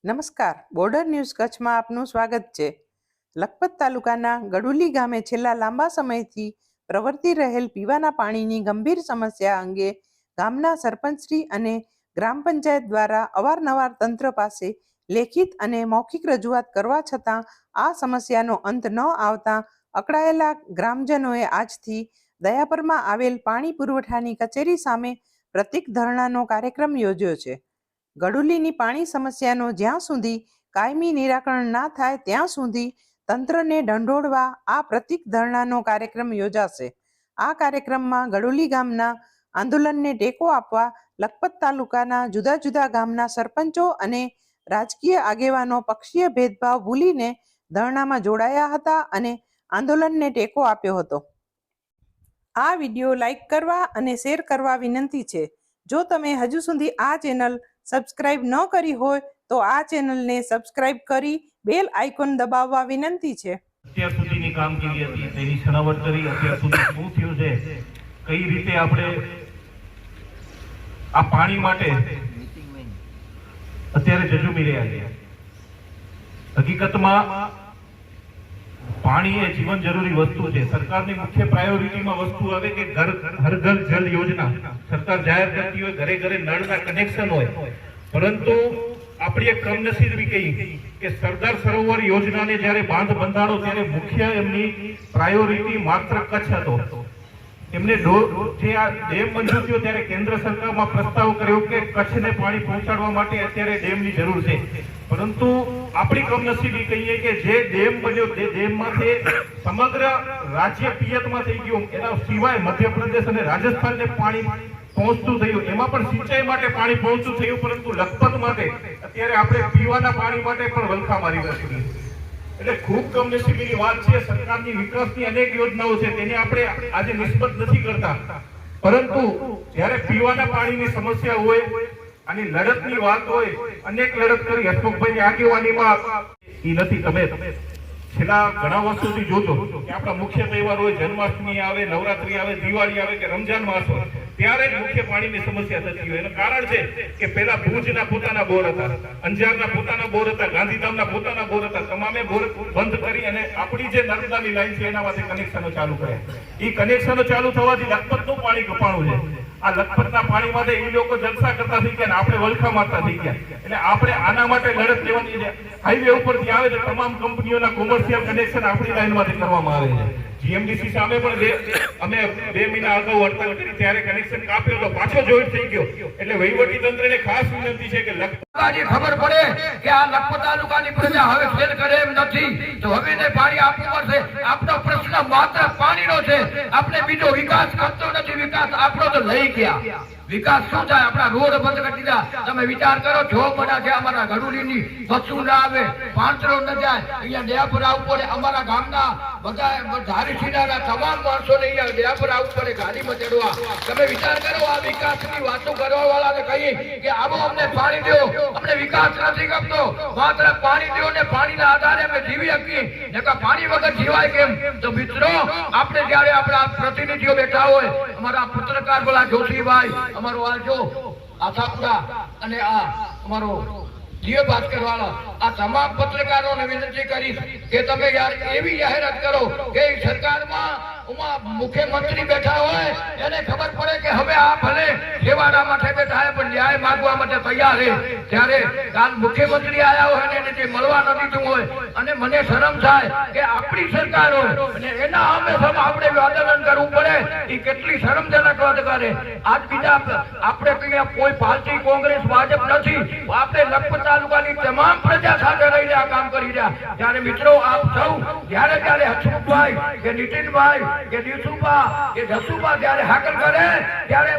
નમસ્કાર, border news કચ્છમાં આપનું સ્વાગત છે. લખપત તાલુકાના ગડુલી ગામે છેલ્લા લાંબા સમયથી પ્રવર્તી રહેલ પીવાના પાણીની ગંભીર સમસ્યા અંગે ગામના સરપંચશ્રી અને ગ્રામ પંચાયત દ્વારા અવારનવાર તંત્ર પાસે લેખિત અને મૌખિક રજૂઆત કરવા છતાં આ સમસ્યાનો અંત ન આવતા અકળાયેલા ગ્રામજનોએ આજથી દયાપરમાં આવેલ પાણી પુરવઠાની કચેરી સામે પ્રતિક ધરણાનો કાર્યક્રમ યોજ્યો છે. ગડુલીની પાણી સમસ્યાનો જ્યાં સુધી કાયમી નિરાકરણ ના થાય ત્યાં સુધી તંત્રને ઢંઢોળવા આ પ્રતિક ધરણાનો કાર્યક્રમ યોજાશે. આ કાર્યક્રમમાં ગડુલી ગામના આંદોલનને ટેકો આપવા લખપત તાલુકાના જુદા જુદા ગામના સરપંચો અને રાજકીય આગેવાનો પક્ષીય ભેદભાવ ભૂલીને ધરણામાં જોડાયા હતા અને આંદોલનને ટેકો આપ્યો હતો. આ વિડીયો લાઈક કરવા અને શેર કરવા વિનંતી છે. જો તમે હજુ સુધી આ ચેનલ સબસ્ક્રાઇબ ન કરી હોય તો આ ચેનલને સબસ્ક્રાઇબ કરી બેલ આઇકોન દબાવવા વિનંતી છે. અત્યાર સુધીની કામગીરી હતી તેની છણાવટ કરી અત્યાર સુધી શું થયું છે, કઈ રીતે આપણે આ પાણી માટે અત્યારે જજુમી રહ્યા છીએ. હકીકતમાં પાણી એ જીવન જરૂરી વસ્તુ છે. સરકારની મુખ્ય પ્રાયોરિટીમાં વસ્તુ આવે કે હર ઘર જલ યોજના સરકાર જાહેર કરતી હોય, ઘરે ઘરે નળના કનેક્શન હોય, પરંતુ આપણી એક કમનસીબી કહી કે સરદાર સરોવર યોજનાને જ્યારે બાંધ બંધાણો ત્યારે મુખ્ય એમની પ્રાયોરિટી માત્ર કચ્છ હતો. એમને જે આ ડેમ મંજૂર થયો ત્યારે કેન્દ્ર સરકારમાં પ્રસ્તાવ કર્યો કે કચ્છને પાણી પહોંચાડવા માટે અત્યારે ડેમની જરૂર છે, પરંતુ આપણી કમનસીબી કહીએ કે જે ડેમ બન્યો તે ડેમમાંથી સમગ્ર રાજ્ય પિયતમાં થઈ ગયું. એના સિવાય મધ્યપ્રદેશ અને રાજસ્થાનને પાણી પહોંચતું થયું, એમાં પણ સિંચાઈ માટે પાણી પહોંચતું થયું, પરંતુ લખપત માટે અત્યારે આપણે પીવાના પાણી માટે પણ વલખા મારી રહ્યા. એટલે ખૂબ કમનસીબીની વાત છે. સરકારની વિકાસની અનેક યોજનાઓ છે, તેને આપણે આજે નિસ્બત નથી કરતા, પરંતુ જ્યારે પીવાના પાણીની સમસ્યા હોય અને લડતની વાત હોય, અનેક લડત કરી હસમુખભાઈની આગેવાનીમાં એ નથી. તમે છેલ્લા ઘણા વર્ષોથી જોજો કે આપણા મુખ્ય તહેવાર હોય, જન્માષ્ટમી આવે, નવરાત્રી આવે, દિવાળી આવે કે રમજાન માસ હોય, ત્યારે જ મુખ્ય પાણીની સમસ્યા થતી હોય. એનું કારણ છે કે પહેલા ભુજના પોતાના બોર હતા, અંજારના પોતાના બોર હતા, ગાંધીધામના પોતાના બોર હતા. તમામે બોર બંધ કરી અને આપણી જે નર્મદાની લાઈન છે એનામાંથી કનેક્શનો ચાલુ કર્યા. એ કનેક્શનો ચાલુ થવાથી લખપતનું પાણી કપાણું છે. આ લખપતના પાણી માટે એ લોકો જલસા કરતા થઈ ગયા, આપણે વલખા મારતા થઈ ગયા. એટલે આપણે આના માટે લડત લેવાની છે. હાઈવે ઉપરથી આવે તો તમામ કંપનીઓના કોમર્શિયલ કનેક્શન આપણી લાઈનમાંથી કરવામાં આવે છે. જીએમડીસી સામે પણ અમે 2 મહિના અગાઉ હડતાલ કરી ત્યારે કનેક્શન કાપ્યો તો પાછો જોઈન્ટ થઈ ગયો. એટલે વહીવટી તંત્રને ખાસ વિનંતી છે કે ખબર પડે કે આ લખપત તાલુકાની પ્રજા હવે ફેલ કરે એમ નથી, તો હવે ને પાણી આપવું પડશે. આપણો પ્રશ્ન માત્ર પાણીનો છે. આપણે બીજો વિકાસ કરતો નથી. વિકાસ આપણો તો લઈ ગયા. વિકાસ શું થાય? આપણા રોડ બંધ કરી દીધા. તમે વિચાર કરો, જો બના છે અમારા ગડુલીની બસો ના આવે, પાંચરો ન જાય, અહીંયા ડેપર આવવું પડે. અમારા ગામના બધા ધારીસીના તમામ માણસોને અહીંયા ડેપર આવવું પડે ગાડીમાં ચડવા. તમે વિચાર કરો, આ વિકાસની વાતો કરવા વાળાને કહીએ કે આવો અમને પાણી દો, અમને વિકાસ નથી ગમતો, માત્ર પાણી દો ને પાણીના આધારે અમે જીવી શકીએ. પાણી વગર જીવાય કેમ? તો મિત્રો, આપણે જયારે આપણા પ્રતિનિધિઓ બેઠા હોય, અમારા પત્રકાર બોલા જોશીભાઈ, અમારો આ જો આશાપુરા અને આ અમારો જીવ ભાસ્કર વાળા, આ તમામ પત્રકારોને વિનંતી કરીશ કે તમે યાર એવી જાહેરાત કરો કે સરકારમાં મુખ્યમંત્રી બેઠા હોય એને ખબર પડે કે હવે આ ભલે સેવાના માટે બેઠા હોય પણ ન્યાય માંગવા માટે તૈયાર છે. ત્યારે કાલ મુખ્યમંત્રી આવ્યા હોય અને જે મળવા ન દીધું હોય, અને મને શરમ થાય કે આપણી સરકાર હોય અને એના હંમેશા આપણે આંદોલન કરવું પડે, એ કેટલી શરમજનક વાત કરે. આજ બીજા આપણે કોઈ પાર્ટી કોંગ્રેસ ભાજપ નથી, આપણે લખપત તાલુકાની તમામ પ્રજા સાથે રહીને આ કામ કરી રહ્યા. ત્યારે મિત્રો, આપ સૌ જ્યારે હસમુખભાઈ કે નીતિનભાઈ કે દીસુભા કે જસુભા જ્યારે હાકલ કરે ત્યારે